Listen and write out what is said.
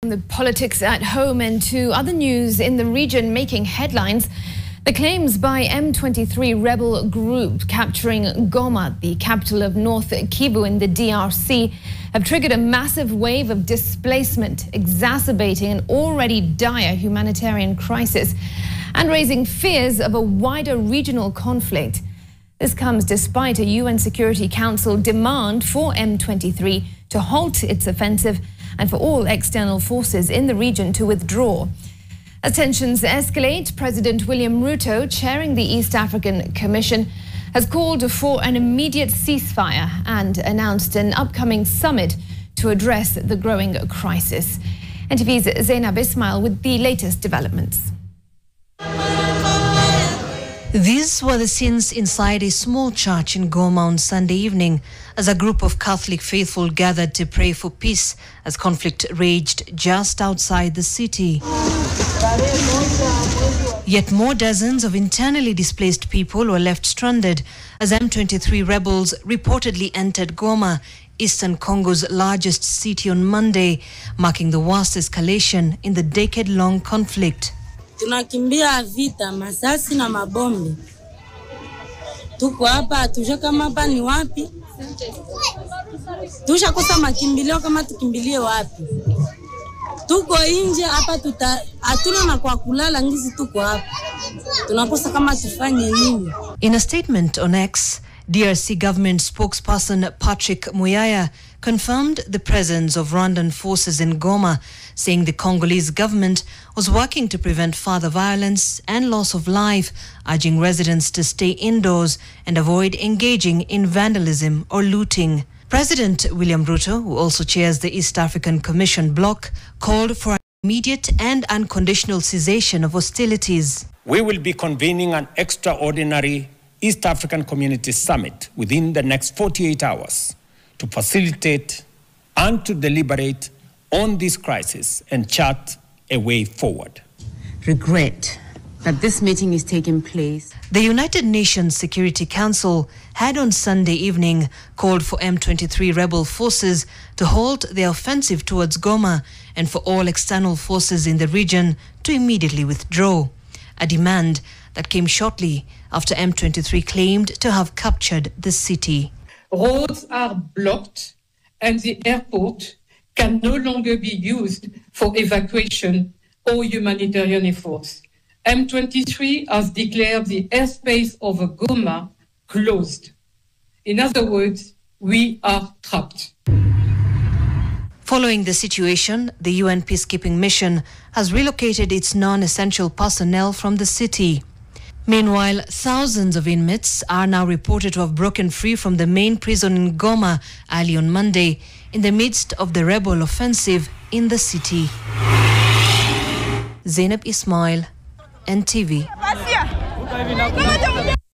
The politics at home and to other news in the region making headlines. The claims by M23 rebel group capturing Goma, the capital of North Kivu in the DRC, have triggered a massive wave of displacement, exacerbating an already dire humanitarian crisis and raising fears of a wider regional conflict. This comes despite a UN Security Council demand for M23 to halt its offensive and for all external forces in the region to withdraw. As tensions escalate, President William Ruto, chairing the East African Commission, has called for an immediate ceasefire and announced an upcoming summit to address the growing crisis. NTV's Zainab Ismail with the latest developments. These were the scenes inside a small church in Goma on Sunday evening as a group of Catholic faithful gathered to pray for peace as conflict raged just outside the city. Yet more dozens of internally displaced people were left stranded as M23 rebels reportedly entered Goma, eastern Congo's largest city, on Monday, marking the worst escalation in the decade-long conflict. Tunakimbia vita, masasi na mabombe. Tuko hapa hatujua kama hapa ni wapi. Tushakosa makimbilio kama tukimbilie wapi. Tuko nje hapa hatuna na kwa kulala ngizi tuko hapa. Tunakosa kama tufanye nini. In a statement on X, DRC government spokesperson Patrick Muyaya confirmed the presence of Rwandan forces in Goma, saying the Congolese government was working to prevent further violence and loss of life, urging residents to stay indoors and avoid engaging in vandalism or looting. President William Ruto, who also chairs the East African Commission bloc, called for an immediate and unconditional cessation of hostilities. We will be convening an extraordinary East African Community Summit within the next 48 hours to facilitate and to deliberate on this crisis and chart a way forward. Regret that this meeting is taking place. The United Nations Security Council had on Sunday evening called for M23 rebel forces to halt their offensive towards Goma and for all external forces in the region to immediately withdraw, a demand that came shortly after M23 claimed to have captured the city. Roads are blocked and the airport can no longer be used for evacuation or humanitarian efforts. M23 has declared the airspace over Goma closed. In other words, we are trapped. Following the situation, the UN peacekeeping mission has relocated its non-essential personnel from the city. Meanwhile, thousands of inmates are now reported to have broken free from the main prison in Goma early on Monday in the midst of the rebel offensive in the city. Zainab Ismail, NTV.